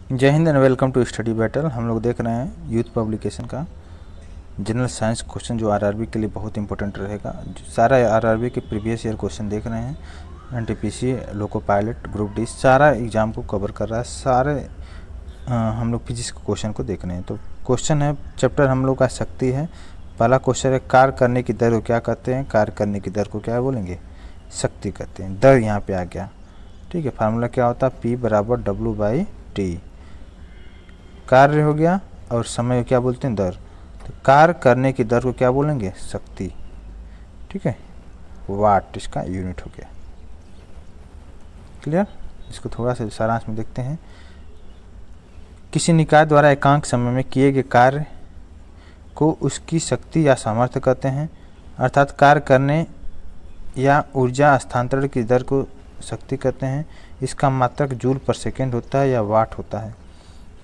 जय हिंद and welcome to study battle. हम लोग देख रहे हैं यूथ पब्लिकेशन का जनरल साइंस क्वेश्चन जो आरआरबी के लिए बहुत इंपॉर्टेंट रहेगा। सारा आरआरबी के प्रीवियस ईयर क्वेश्चन देख रहे हैं। NTPC, loco pilot, group D सारा एग्जाम को कवर कर रहा है। सारे हम लोग फिजिक्स के क्वेश्चन को देख रहे हैं। तो क्वेश्चन है, चैप्टर हम लोग का शक्ति है। पहला क्वेश्चन है, कार्य करने की दर को क्या कहते हैं? कार्य करने की दर को क्या बोलेंगे? शक्ति कहते हैं। दर यहाँ पे आ गया, ठीक है। फार्मूला क्या होता है? P बराबर W/T। कार्य हो गया और समय को क्या बोलते हैं? दर। तो कार्य करने की दर को क्या बोलेंगे? शक्ति, ठीक है। वाट इसका यूनिट हो गया। क्लियर? इसको थोड़ा सा सारांश में देखते हैं। किसी निकाय द्वारा एकांक समय में किए गए कार्य को उसकी शक्ति या सामर्थ्य कहते हैं। अर्थात कार्य करने या ऊर्जा हस्तांतरण की दर को शक्ति कहते हैं। इसका मात्रक जूल पर सेकेंड होता है या वाट होता है।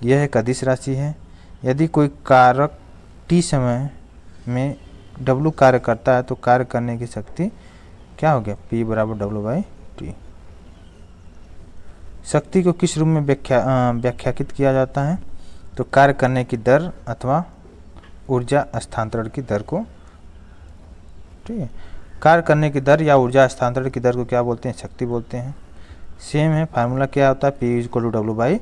यह एक अदिश राशि है। यदि कोई कारक t समय में W कार्य करता है तो कार्य करने की शक्ति क्या हो गया? P बराबर W/T। शक्ति को किस रूप में व्याख्यायित किया जाता है? तो कार्य करने की दर अथवा ऊर्जा हस्तांतरण की दर को, ठीक है। कार्य करने की दर या ऊर्जा हस्तांतरण की दर को क्या बोलते हैं? शक्ति बोलते हैं। सेम है, फार्मूला क्या होता है? P = W/T।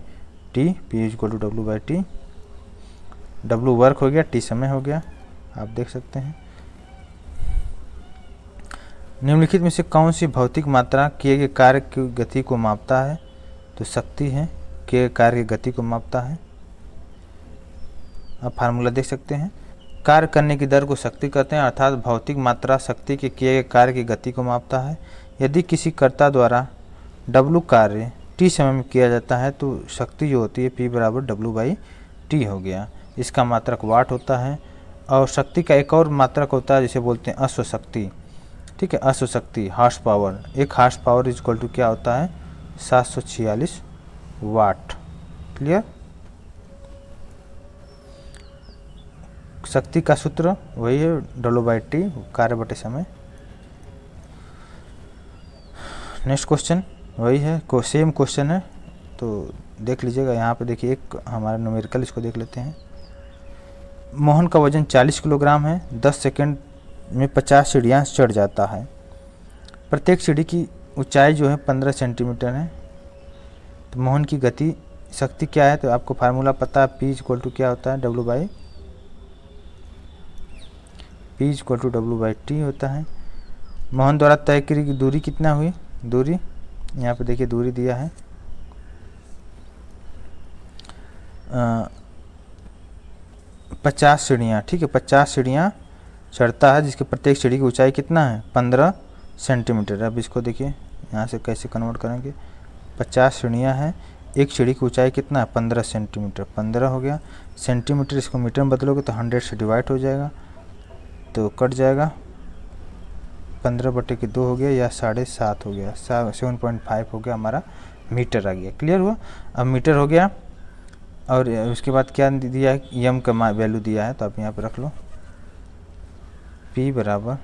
P = W/T। W work हो गया, T समय हो गया, आप देख सकते हैं। निम्नलिखित में से कौन सी भौतिक मात्रा किए गए कार्य की गति को मापता है? तो शक्ति है, किए गए कार्य की गति को मापता है। आप फार्मूला देख सकते हैं। कार्य करने की दर को शक्ति कहते हैं, अर्थात भौतिक मात्रा शक्ति के किए गए कार्य की गति को मापता है। यदि किसी कर्ता द्वारा W कार्य T समय में किया जाता है तो शक्ति जो होती है P बराबर W/T हो गया। इसका मात्रक वाट होता है। और शक्ति का एक और मात्रक होता है जिसे बोलते हैं अश्व शक्ति, ठीक है। अश्व शक्ति, हॉर्स पावर। एक हॉर्स पावर इक्वल टू क्या होता है? 746 वाट। क्लियर? शक्ति का सूत्र वही है W/T, कार्य बटे समय। नेक्स्ट क्वेश्चन वही है, सेम क्वेश्चन है, तो देख लीजिएगा। यहाँ पे देखिए एक हमारा न्यूमेरिकल, इसको देख लेते हैं। मोहन का वजन 40 किलोग्राम है। 10 सेकंड में 50 सीढ़ियाँ चढ़ जाता है। प्रत्येक सीढ़ी की ऊंचाई जो है 15 सेंटीमीटर है। तो मोहन की गति शक्ति क्या है? तो आपको फार्मूला पता है, P = क्या होता है? P = W/T होता है। मोहन द्वारा तय की गई दूरी कितना हुई? दूरी यहाँ पे देखिए, दूरी दिया है 50 सीढ़ियाँ, ठीक है। 50 सीढ़ियाँ चढ़ता है, जिसके प्रत्येक सीढ़ी की ऊंचाई कितना है? 15 सेंटीमीटर। अब इसको देखिए यहाँ से कैसे कन्वर्ट करेंगे। 50 सीढ़ियाँ हैं, एक सीढ़ी की ऊंचाई कितना है? 15 सेंटीमीटर। 15 हो गया सेंटीमीटर, इसको मीटर में बदलोगे तो 100 से डिवाइड हो जाएगा, तो कट जाएगा। 15/2 हो गया या 7.5 हो गया, 7.5 हो गया, हमारा मीटर आ गया। क्लियर हुआ? अब मीटर हो गया और उसके बाद क्या दिया है? यम का वैल्यू दिया है, तो आप यहाँ पे रख लो। P बराबर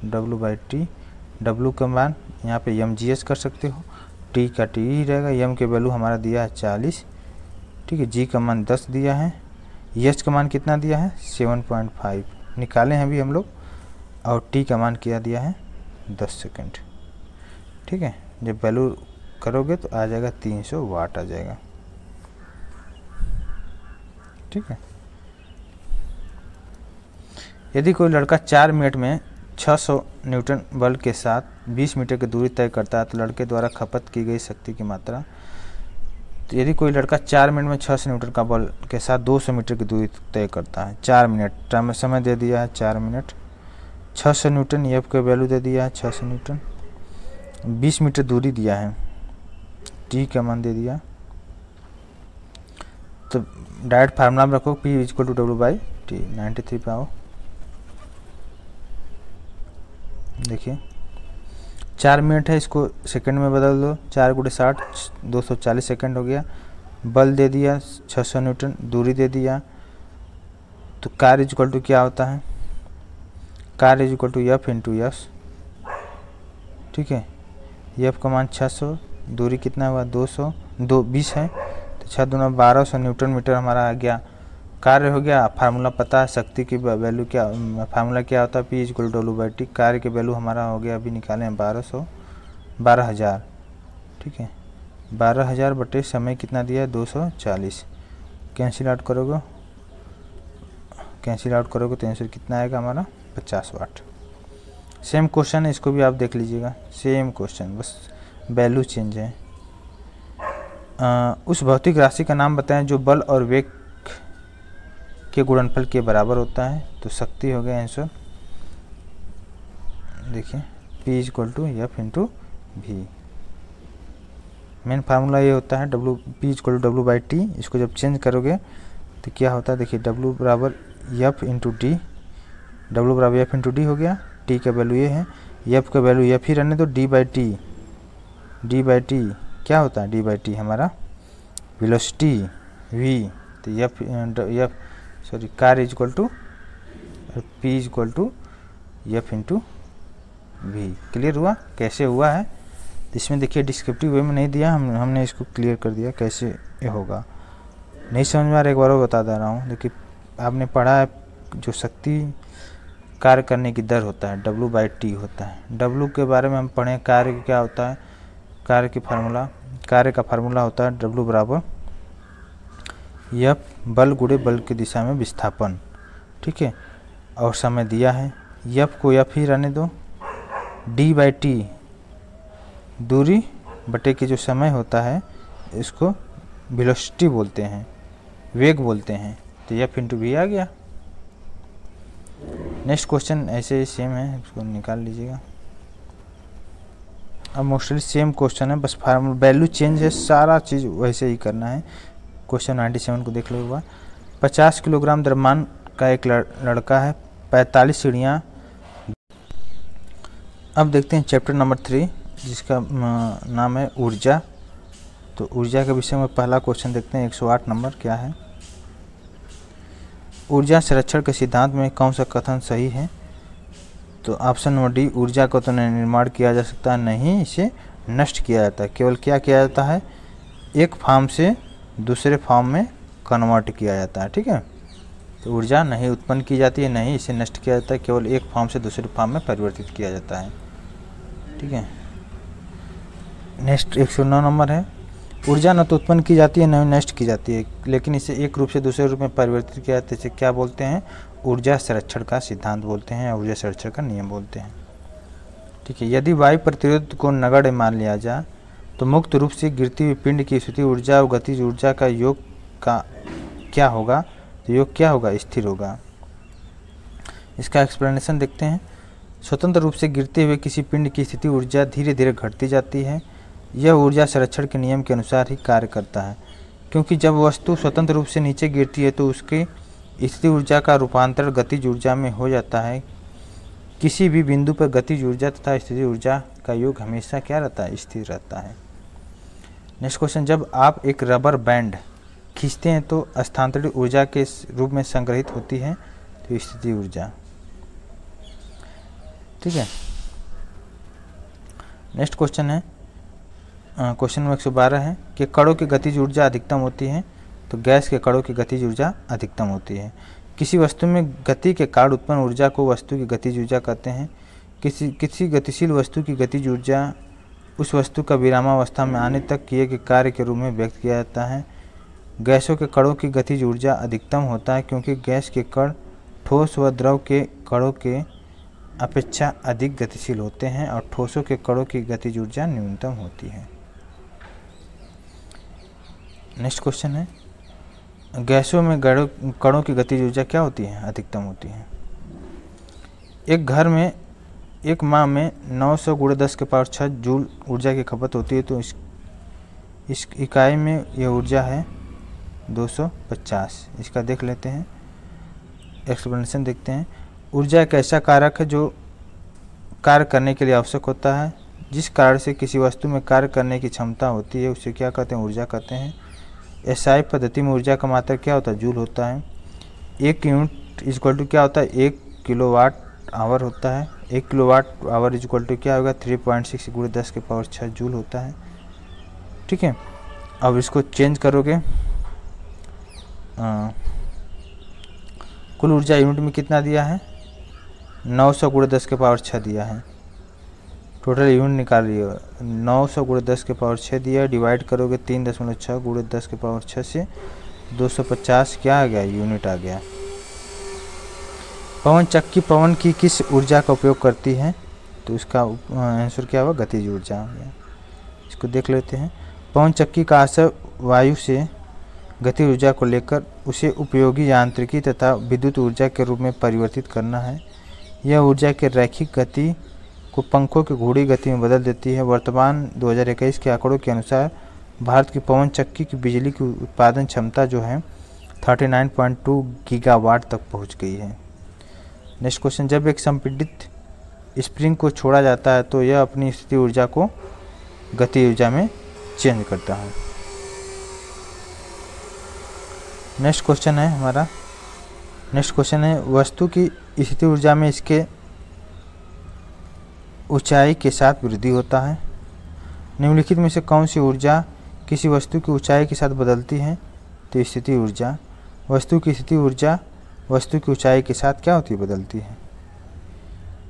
W/T। W का मान यहाँ पे mgs कर सकते हो, T का T ही रहेगा। यम के वैल्यू हमारा दिया है 40, ठीक है। G का मान 10 दिया है। H का मान कितना दिया है? 7.5 निकाले हैं अभी हम लोग। और T का मान क्या दिया है? 10 सेकंड, ठीक है। जब वैल्यू करोगे तो आ जाएगा 300 वाट आ जाएगा, ठीक है। यदि कोई लड़का 4 मिनट में 600 न्यूटन बल के साथ 20 मीटर की दूरी तय करता है तो लड़के द्वारा खपत की गई शक्ति की मात्रा। तो यदि कोई लड़का 4 मिनट में 600 न्यूटन का बल के साथ 200 मीटर की दूरी तय करता है, 4 मिनट समय दे दिया है, 4 मिनट, 600 न्यूटन, F का वैल्यू दे दिया है 600 न्यूटन, 20 मीटर दूरी दिया है, T का मान दे दिया। तो डायरेक्ट फार्मूला में रखो, P = W/T। 93 पे आओ, देखिए 4 मिनट है, इसको सेकंड में बदल दो। 4 × 60 240 सेकंड हो गया। बल दे दिया 600 न्यूटन, दूरी दे दिया। तो कार्य इक्वल टू क्या होता है? कार्य इक्वल टू F × S, ठीक है। F का मान 600, दूरी कितना हुआ? 20 है, तो 6 दूना 1200 न्यूटन मीटर हमारा आ गया। कार्य हो गया, फार्मूला पता है, शक्ति की वैल्यू क्या, फार्मूला क्या होता है, P = W/T। कार्य की वैल्यू हमारा हो गया, अभी निकाले हैं 12,000, ठीक है। 12,000 बटे समय कितना दिया है 240। कैंसिल आउट करोगे तो आंसर कितना आएगा हमारा 50 वाट। सेम क्वेश्चन है, इसको भी आप देख लीजिएगा, सेम क्वेश्चन, बस वैल्यू चेंज है। उस भौतिक राशि का नाम बताएं जो बल और वेग के गुणनफल के बराबर होता है। तो शक्ति हो गया आंसर, देखिए P = F × V। Main formula ये होता है P = W/T। इसको जब चेंज करोगे तो क्या होता है, देखिए W = F × D, W = F × D हो गया। T का वैल्यू ये है, F का वैल्यू F ही रहने दो, D/T क्या होता है, D/T हमारा वेलोसिटी, V तो कार्य = P = F × V। क्लियर हुआ कैसे हुआ है। इसमें देखिए डिस्क्रिप्टिव वे में नहीं दिया, हमने इसको क्लियर कर दिया कैसे ये होगा। नहीं समझ में आ रहा, एक बार और बता दे रहा हूँ। देखिए आपने पढ़ा है जो शक्ति कार्य करने की दर होता है W/T होता है। W के बारे में हम पढ़े, कार्य क्या होता है, कार्य का फार्मूला होता है W = F बल गुणे बल की दिशा में विस्थापन, ठीक है। और समय दिया है, F को F ही रहने दो, D/T दूरी बटे के जो समय होता है इसको वेलोसिटी बोलते हैं, वेग बोलते हैं। तो F × V आ गया। नेक्स्ट क्वेश्चन ऐसे ही सेम है, इसको निकाल लीजिएगा। अब मोस्टली सेम क्वेश्चन है, बस फार्मूला वैल्यू चेंज है, सारा चीज़ वैसे ही करना है। क्वेश्चन 97 को देख लो एक बार। 50 किलोग्राम द्रव्यमान का एक लड़का है, 45 सीढ़ियाँ। अब देखते हैं चैप्टर नंबर 3 जिसका नाम है ऊर्जा। तो ऊर्जा के विषय में पहला क्वेश्चन देखते हैं, 108 नंबर क्या है। ऊर्जा संरक्षण के सिद्धांत में कौन सा कथन सही है। तो ऑप्शन नंबर डी, ऊर्जा को तो निर्माण किया जा सकता नहीं, इसे नष्ट किया जाता है। केवल क्या किया जाता है, एक फॉर्म से दूसरे फॉर्म में कन्वर्ट किया जाता है, ठीक है। तो ऊर्जा नहीं उत्पन्न की जाती है, नहीं इसे नष्ट किया जाता है, केवल एक फॉर्म से दूसरे फॉर्म में परिवर्तित किया जाता है, ठीक है। नेक्स्ट 109 नंबर है, ऊर्जा न तो उत्पन्न की जाती है न नष्ट की जाती है, लेकिन इसे एक रूप से दूसरे रूप में परिवर्तित किया जाता है। इसे क्या बोलते हैं, ऊर्जा संरक्षण का सिद्धांत बोलते हैं, ऊर्जा संरक्षण का नियम बोलते हैं, ठीक है। यदि वायु प्रतिरोध को नगण्य मान लिया जाए तो मुक्त रूप से गिरती हुई पिंड की स्थिति ऊर्जा और गतिज ऊर्जा का योग का क्या होगा। तो योग क्या होगा, स्थिर होगा। इसका एक्सप्लेनेशन देखते हैं। स्वतंत्र रूप से गिरते हुए किसी पिंड की स्थिति ऊर्जा धीरे धीरे घटती जाती है। यह ऊर्जा संरक्षण के नियम के अनुसार ही कार्य करता है, क्योंकि जब वस्तु स्वतंत्र रूप से नीचे गिरती है तो उसकी स्थिति ऊर्जा का रूपांतरण गतिज ऊर्जा में हो जाता है। किसी भी बिंदु पर गतिज ऊर्जा तथा स्थिति ऊर्जा का योग हमेशा क्या रहता है, स्थिर रहता है। नेक्स्ट क्वेश्चन, जब आप एक रबर बैंड खींचते हैं तो स्थानांतरित ऊर्जा के रूप में संग्रहित होती है तो स्थिति ऊर्जा, ठीक है। नेक्स्ट क्वेश्चन है, क्वेश्चन नंबर 112 है कि कणों की गतिज ऊर्जा अधिकतम होती है। तो गैस के कणों की गतिज ऊर्जा अधिकतम होती है। किसी वस्तु में गति के कारण उत्पन्न ऊर्जा को वस्तु की गतिज ऊर्जा कहते हैं। किसी गतिशील वस्तु की गतिज ऊर्जा उस वस्तु का विरामावस्था में आने तक किए गए कार्य के रूप में व्यक्त किया जाता है। गैसों के कणों की गतिज ऊर्जा अधिकतम होता है क्योंकि गैस के कण ठोस व द्रव के कणों के अपेक्षा अधिक गतिशील होते हैं और ठोसों के कणों की गतिज ऊर्जा न्यूनतम होती है। नेक्स्ट क्वेश्चन है, गैसों में कणों की गतिज ऊर्जा क्या होती है, अधिकतम होती है। एक घर में एक माह में 900 × 10⁶ जूल ऊर्जा की खपत होती है। तो इस इकाई में यह ऊर्जा है 250। इसका देख लेते हैं, एक्सप्लेनेशन देखते हैं। ऊर्जा एक ऐसा कारक है जो कार्य करने के लिए आवश्यक होता है। जिस कारण से किसी वस्तु में कार्य करने की क्षमता होती है उसे क्या कहते हैं, ऊर्जा कहते हैं। एसआई पद्धति में ऊर्जा का मात्रा क्या होता है, जूल होता है। 1 यूनिट इक्वल टू क्या होता है, 1 किलोवाट आवर होता है। 1 किलोवाट आवर इक्वल टू क्या होगा, 3.6 × 10⁶ जूल होता है, ठीक है। अब इसको चेंज करोगे कुल ऊर्जा यूनिट में कितना दिया है, 900 × 10 के पावर 6 दिया है। टोटल यूनिट निकाल रही हो, 900 × 10 के पावर 6 दिया, डिवाइड करोगे 3.6 × 10 के पावर 6 से 250 क्या आ गया, यूनिट आ गया। पवन चक्की पवन की किस ऊर्जा का उपयोग करती है, तो इसका आंसर क्या हुआ, गतिज ऊर्जा। इसको देख लेते हैं। पवन चक्की का आशय वायु से गतिज ऊर्जा को लेकर उसे उपयोगी यांत्रिकी तथा विद्युत ऊर्जा के रूप में परिवर्तित करना है। यह ऊर्जा के रैखिक गति को पंखों की घूर्णी गति में बदल देती है। वर्तमान 2021 के आंकड़ों के अनुसार भारत की पवन चक्की की बिजली की उत्पादन क्षमता जो है 39.2 गीगावाट तक पहुंच गई है। नेक्स्ट क्वेश्चन, जब एक संपीड़ित स्प्रिंग को छोड़ा जाता है तो यह अपनी स्थिति ऊर्जा को गति ऊर्जा में चेंज करता है। नेक्स्ट क्वेश्चन है हमारा, नेक्स्ट क्वेश्चन है वस्तु की स्थिति ऊर्जा में इसके ऊंचाई के साथ वृद्धि होता है। निम्नलिखित में से कौन सी ऊर्जा किसी वस्तु की ऊंचाई के साथ बदलती है, तो स्थिति ऊर्जा। वस्तु की स्थिति ऊर्जा वस्तु की ऊंचाई के साथ क्या होती है, बदलती है।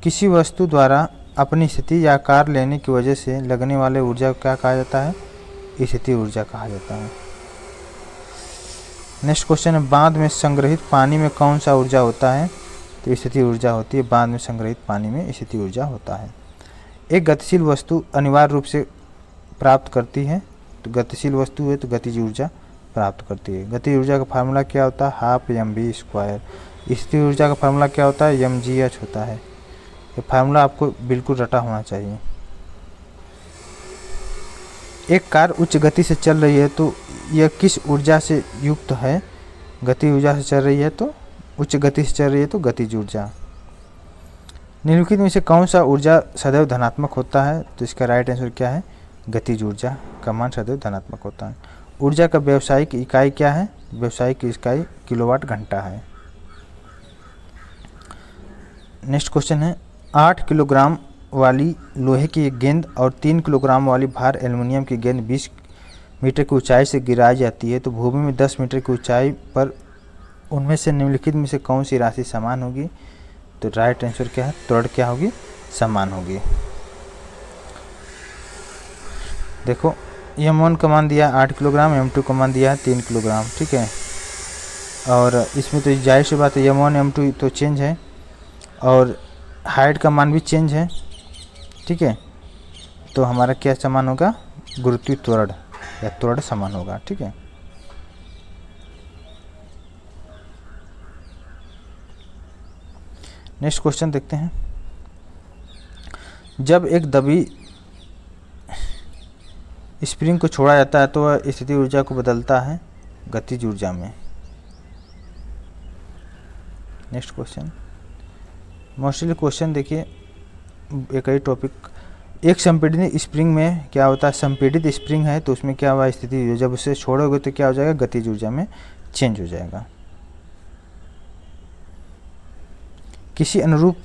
किसी वस्तु द्वारा अपनी स्थिति या आकार लेने की वजह से लगने वाले ऊर्जा को क्या कहा जाता है, स्थिति ऊर्जा कहा जाता है। नेक्स्ट क्वेश्चन है, बांध में संग्रहित पानी में कौन सा ऊर्जा होता है, तो स्थिति ऊर्जा होती है। बांध में संग्रहित पानी में स्थिति ऊर्जा होता है। एक गतिशील वस्तु अनिवार्य रूप से प्राप्त करती है, तो गतिशील वस्तु है तो गतिज ऊर्जा प्राप्त करती है। गतिज ऊर्जा का फार्मूला क्या होता है, 12mv²। स्थिति ऊर्जा का फार्मूला क्या होता है, mgh होता है। ये फार्मूला आपको बिल्कुल रटा होना चाहिए। एक कार उच्च गति से चल रही है तो यह किस ऊर्जा से युक्त है, गति ऊर्जा से चल रही है तो उच्च गति से चल रही है तो गतिज ऊर्जा। निम्नलिखित में से कौन सा ऊर्जा सदैव धनात्मक होता है, तो इसका राइट आंसर क्या है, गतिज ऊर्जा का मान सदैव धनात्मक होता है। ऊर्जा का व्यावसायिक इकाई क्या है, व्यावसायिक इकाई किलोवाट घंटा है। नेक्स्ट क्वेश्चन है, 8 किलोग्राम वाली लोहे की एक गेंद और 3 किलोग्राम वाली भार एल्युमिनियम की गेंद 20 मीटर की ऊंचाई से गिराई जाती है तो भूमि में 10 मीटर की ऊंचाई पर उनमें से निम्नलिखित में से कौन सी राशि समान होगी, तो राइट आंसर क्या है, त्वरण क्या होगी, समान होगी। देखो m1 का मान दिया 8 किलोग्राम, m2 का मान दिया है 3 किलोग्राम, ठीक है। और इसमें तो जाहिर सी बात है m1 m2 तो चेंज है और हाइट का मान भी चेंज है, ठीक है। तो हमारा क्या समान होगा, गुरुत्वीय त्वरण या त्वरण समान होगा, ठीक है। नेक्स्ट क्वेश्चन देखते हैं। जब एक दबी स्प्रिंग को छोड़ा जाता है तो वह स्थिति ऊर्जा को बदलता है गतिज ऊर्जा में। नेक्स्ट क्वेश्चन, मोस्टली क्वेश्चन देखिए एक ही टॉपिक। एक संपीड़ित स्प्रिंग में क्या होता है, संपीड़ित स्प्रिंग है तो उसमें क्या हुआ, स्थिति ऊर्जा। जब उसे छोड़ोगे तो क्या हो जाएगा, गतिज ऊर्जा में चेंज हो जाएगा। किसी अनुरूप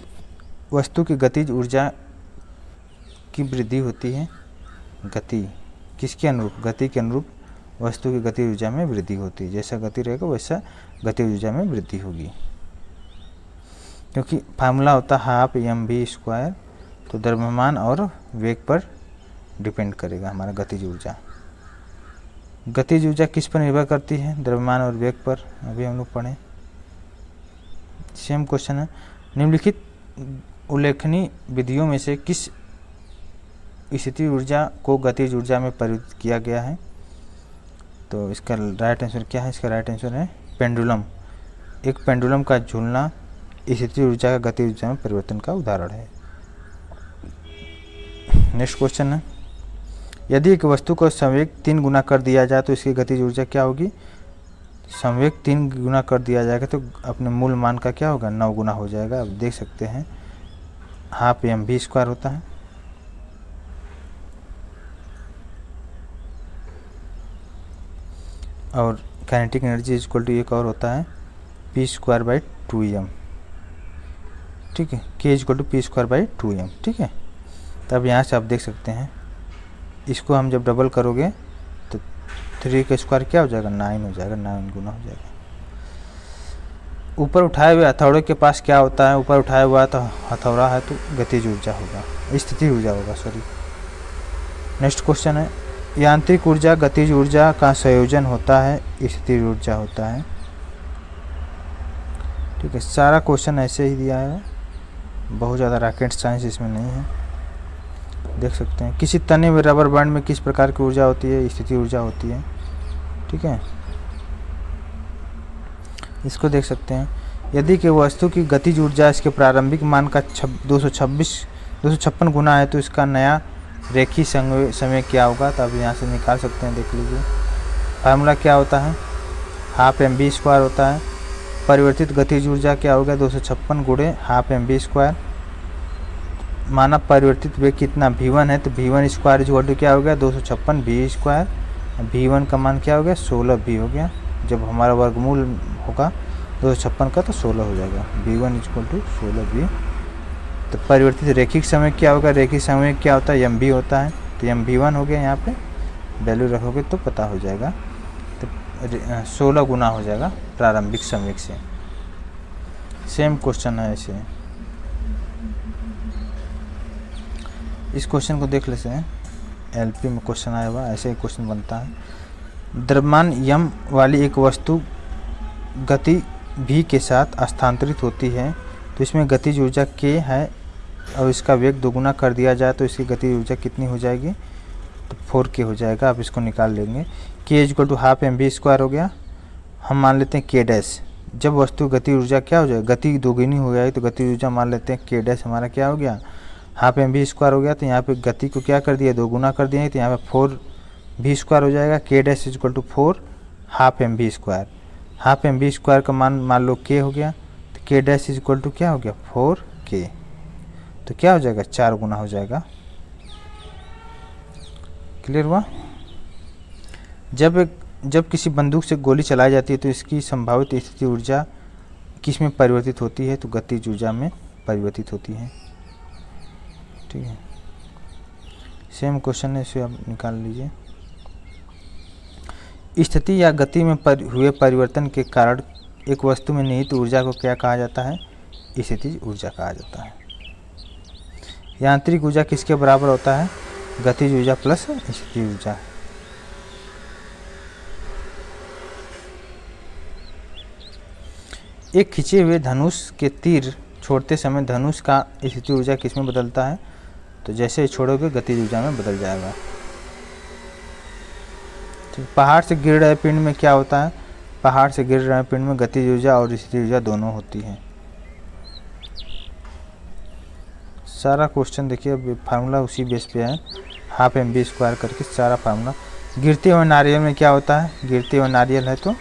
वस्तु की गतिज ऊर्जा की वृद्धि होती है, गति किसके अनुरूप, गति के अनुरूप वस्तु की गतिज ऊर्जा में वृद्धि होती है। जैसा गति रहेगा वैसा गतिज ऊर्जा में वृद्धि होगी, क्योंकि फार्मूला होता है 12mv²। तो द्रव्यमान और वेग पर डिपेंड करेगा हमारा गतिज ऊर्जा। गतिज ऊर्जा किस पर निर्भर करती है, द्रव्यमान और वेग पर, अभी हम लोग पढ़े। सेम क्वेश्चन है, निम्नलिखित उल्लेखनीय विधियों में से किस स्थिति ऊर्जा को गतिज ऊर्जा में परिवर्तित किया गया है, तो इसका राइट आंसर क्या है, इसका राइट आंसर है पेंडुलम। एक पेंडुलम का झूलना स्थिति ऊर्जा का गतिज ऊर्जा में परिवर्तन का उदाहरण है। नेक्स्ट क्वेश्चन है, यदि एक वस्तु को संवेग 3 गुना कर दिया जाए तो इसकी गतिज ऊर्जा क्या होगी, संवेग 3 गुना कर दिया जाएगा तो अपने मूल मान का क्या होगा, 9 गुना हो जाएगा। अब देख सकते हैं 12mv² होता है। और काइनेटिक एनर्जी इक्वल टू एक और होता है p²/2m, ठीक है। k = p²/2m, ठीक है। तब यहाँ से आप देख सकते हैं, इसको हम जब डबल करोगे तो 3 का स्क्वायर क्या हो जाएगा, 9 हो जाएगा, 9 गुना हो जाएगा। ऊपर उठाए हुए हथौड़े के पास क्या होता है, ऊपर उठाया हुआ तो हथौड़ा है तो गतिज ऊर्जा होगा, स्थिति ऊर्जा होगा, सॉरी। नेक्स्ट क्वेश्चन है, यांत्रिक ऊर्जा गतिज ऊर्जा का संयोजन होता है, स्थिति ऊर्जा होता है। ठीक है, सारा क्वेश्चन ऐसे ही दिया है, बहुत ज़्यादा रॉकेट साइंस इसमें नहीं है। देख सकते हैं, किसी तने हुए रबर बैंड में किस प्रकार की ऊर्जा होती है, स्थिति ऊर्जा होती है। ठीक है, इसको देख सकते हैं, यदि कि वस्तु की गतिज ऊर्जा इसके प्रारंभिक मान का 256 गुना है तो इसका नया रेखीय समय क्या होगा। तो अब यहाँ से निकाल सकते हैं, देख लीजिए फार्मूला क्या होता है, हाफ mv² होता है। परिवर्तित गतिज ऊर्जा क्या हो गया, 256 गुणे हाफ mv²। माना परिवर्तित वेग कितना v1 है, तो v1² क्या हो गया 256 v²। v1 का मान क्या हो गया 16 v हो गया। जब हमारा वर्गमूल होगा 256 का तो 16 हो जाएगा, v1 = 16 v। तो परिवर्तित रैखिक समय क्या होगा, रैखिक समय क्या होता है mv होता है, तो mv1 हो गया। यहाँ पे वैल्यू रखोगे तो पता हो जाएगा, तो 16 गुना हो जाएगा प्रारंभिक समय से। सेम क्वेश्चन है ऐसे, इस क्वेश्चन को देख लेते हैं, एलपी में क्वेश्चन आया हुआ, ऐसे ही क्वेश्चन बनता है। द्रव्यमान यम वाली एक वस्तु गति v के साथ स्थानांतरित होती है, तो इसमें गतिज ऊर्जा k है और इसका वेग दोगुना कर दिया जाए तो इसकी गतिज ऊर्जा कितनी हो जाएगी, तो 4k हो जाएगा। आप इसको निकाल लेंगे, k = हाफ mv² हो गया। हम मान लेते हैं k डैश, जब वस्तु गति ऊर्जा क्या हो जाएगा, गति दोगुनी हो जाएगी तो गति ऊर्जा मान लेते हैं k डैश हमारा क्या हो गया, हाफ mv² हो गया। तो यहाँ पे गति को क्या कर दिया, दोगुना कर दिए, तो यहाँ पे 4v² हो जाएगा। k dash = 4 half mv²। Half mv² का मान लो k हो गया, तो k डैश = क्या हो गया 4k। तो क्या हो जाएगा 4 गुना हो जाएगा। क्लियर हुआ। जब किसी बंदूक से गोली चलाई जाती है तो इसकी संभावित स्थिति ऊर्जा किस में परिवर्तित होती है, तो गतिज ऊर्जा में परिवर्तित होती है। ठीक है, सेम क्वेश्चन है, इसे आप निकाल लीजिए। स्थिति या गति में हुए परिवर्तन के कारण एक वस्तु में निहित ऊर्जा को क्या कहा जाता है, स्थितिज ऊर्जा कहा जाता है। यांत्रिक ऊर्जा किसके बराबर होता है, गतिज ऊर्जा प्लस स्थितिज ऊर्जा। एक खिंचे हुए धनुष के तीर छोड़ते समय धनुष का स्थितिज ऊर्जा किस में बदलता है, तो जैसे ही छोड़ोगे गतिज ऊर्जा में बदल जाएगा। पहाड़ से गिर रहे पिंड में क्या होता है, पहाड़ से गिर रहे पिंड में गतिज ऊर्जा और स्थितिज ऊर्जा दोनों होती है। सारा क्वेश्चन देखिए, अब फार्मूला उसी बेस पे है, हाफ mv² करके सारा फार्मूला। गिरते हुए नारियल में क्या होता है, गिरते हुए नारियल है तो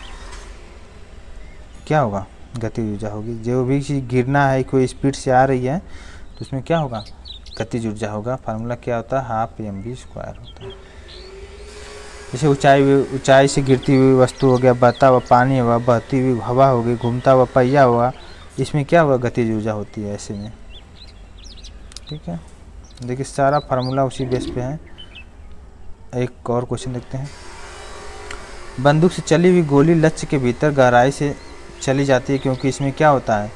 क्या होगा, गतिज ऊर्जा होगी। जो भी चीज़ गिरना है, कोई स्पीड से आ रही है तो उसमें क्या होगा, गतिज ऊर्जा होगा। फार्मूला क्या होता है, हाफ mv² होता है। जैसे ऊंचाई से गिरती हुई वस्तु हो गया, बहता हुआ पानी हुआ, बहती हुई हवा हो गई, घूमता हुआ पहिया हुआ, इसमें क्या हुआ, गतिज ऊर्जा होती है ऐसे में। ठीक है, देखिए सारा फार्मूला उसी बेस पे है। एक और क्वेश्चन देखते हैं। बंदूक से चली हुई गोली लक्ष्य के भीतर गहराई से चली जाती है क्योंकि इसमें क्या होता है,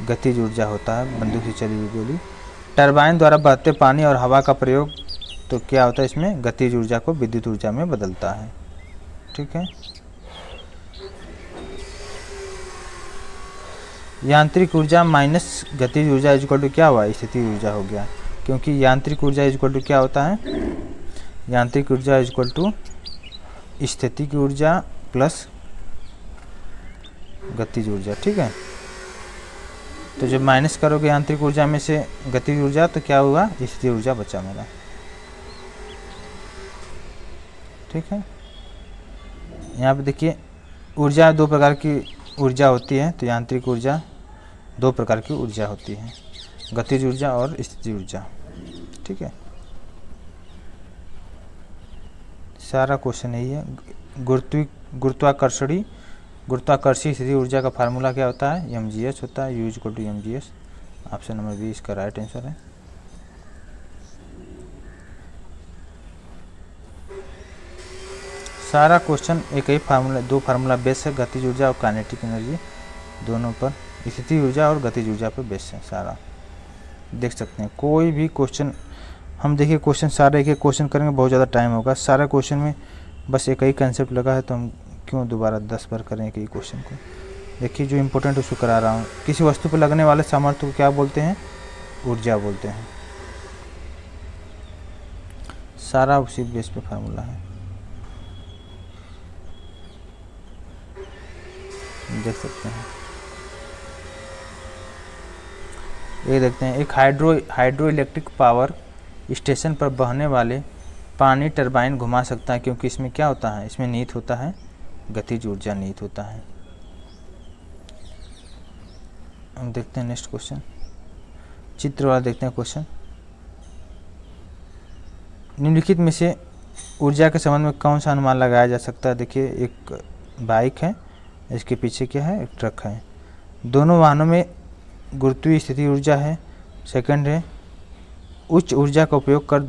गतिज ऊर्जा होता है बंदूक से चली हुई गोली। टरबाइन द्वारा बहते पानी और हवा का प्रयोग तो क्या होता है, इसमें गतिज ऊर्जा को विद्युत ऊर्जा में बदलता है। ठीक है, यांत्रिक ऊर्जा माइनस गतिज ऊर्जा = क्या हुआ, स्थिति ऊर्जा हो गया। क्योंकि यांत्रिक ऊर्जा = क्या होता है, यांत्रिक ऊर्जा = स्थितिक ऊर्जा प्लस गतिज ऊर्जा। ठीक है, तो जब माइनस करोगे यांत्रिक ऊर्जा में से गतिज ऊर्जा तो क्या हुआ, स्थितिज ऊर्जा बचा मेरा। ठीक है, यहाँ पे देखिए ऊर्जा 2 प्रकार की ऊर्जा होती है, तो यांत्रिक ऊर्जा 2 प्रकार की ऊर्जा होती है, गतिज ऊर्जा और स्थितिज ऊर्जा। ठीक है, सारा क्वेश्चन यही है। गुरुत्वाकर्षी स्थिति ऊर्जा का फार्मूला क्या होता है, mgh होता है, u = mgh। Option number B इसका राइट आंसर है। सारा क्वेश्चन एक ही फार्मूला, 2 फार्मूला बेस है, गतिज ऊर्जा और काइनेटिक एनर्जी। दोनों पर, स्थिति ऊर्जा और गतिज ऊर्जा पर बेस्ड है सारा। देख सकते हैं कोई भी क्वेश्चन हम देखिए, क्वेश्चन सारे एक एक क्वेश्चन करेंगे बहुत ज़्यादा टाइम होगा। सारा क्वेश्चन में बस एक ही कंसेप्ट लगा है, तो हम क्यों दोबारा 10 बार करें एक ही क्वेश्चन को। देखिए जो इम्पोर्टेंट उसको करा रहा हूँ। किसी वस्तु पर लगने वाले सामर्थ्य को क्या बोलते हैं? ऊर्जा बोलते हैं। सारा उसी बेस पे फार्मूला है, देख सकते हैं। ये देखते हैं, एक हाइड्रो इलेक्ट्रिक पावर स्टेशन पर बहने वाले पानी टरबाइन घुमा सकता है, क्योंकि इसमें क्या होता है? इसमें निहित होता है गतिज ऊर्जा निहित होता है। हम देखते हैं नेक्स्ट क्वेश्चन, चित्र वाला देखते हैं क्वेश्चन। निम्नलिखित में से ऊर्जा के संबंध में कौन सा अनुमान लगाया जा सकता है? देखिए एक बाइक है, इसके पीछे क्या है? एक ट्रक है। दोनों वाहनों में गुरुत्वीय स्थिति ऊर्जा है। सेकंड है, उच्च ऊर्जा का उपयोग कर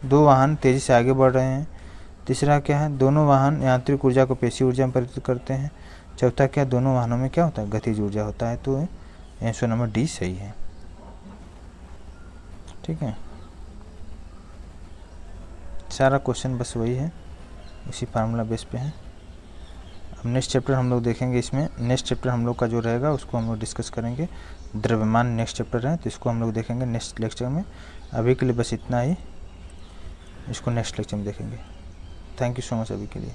दो वाहन तेजी से आगे बढ़ रहे हैं। तीसरा क्या है? दोनों वाहन यांत्रिक ऊर्जा को पेशीय ऊर्जा में परिवर्तित करते हैं। चौथा क्या? दोनों वाहनों में क्या होता है? गतिज ऊर्जा होता है। तो आंसर नंबर डी सही है। ठीक है, सारा क्वेश्चन बस वही है, उसी फार्मूला बेस पे है। अब नेक्स्ट चैप्टर हम लोग देखेंगे। इसमें नेक्स्ट चैप्टर हम लोग का जो रहेगा उसको हम लोग डिस्कस करेंगे। द्रव्यमान नेक्स्ट चैप्टर है, तो इसको हम लोग देखेंगे नेक्स्ट लेक्चर में। अभी के लिए बस इतना ही, इसको नेक्स्ट लेक्चर में देखेंगे। थैंक यू सो मच अभी के लिए।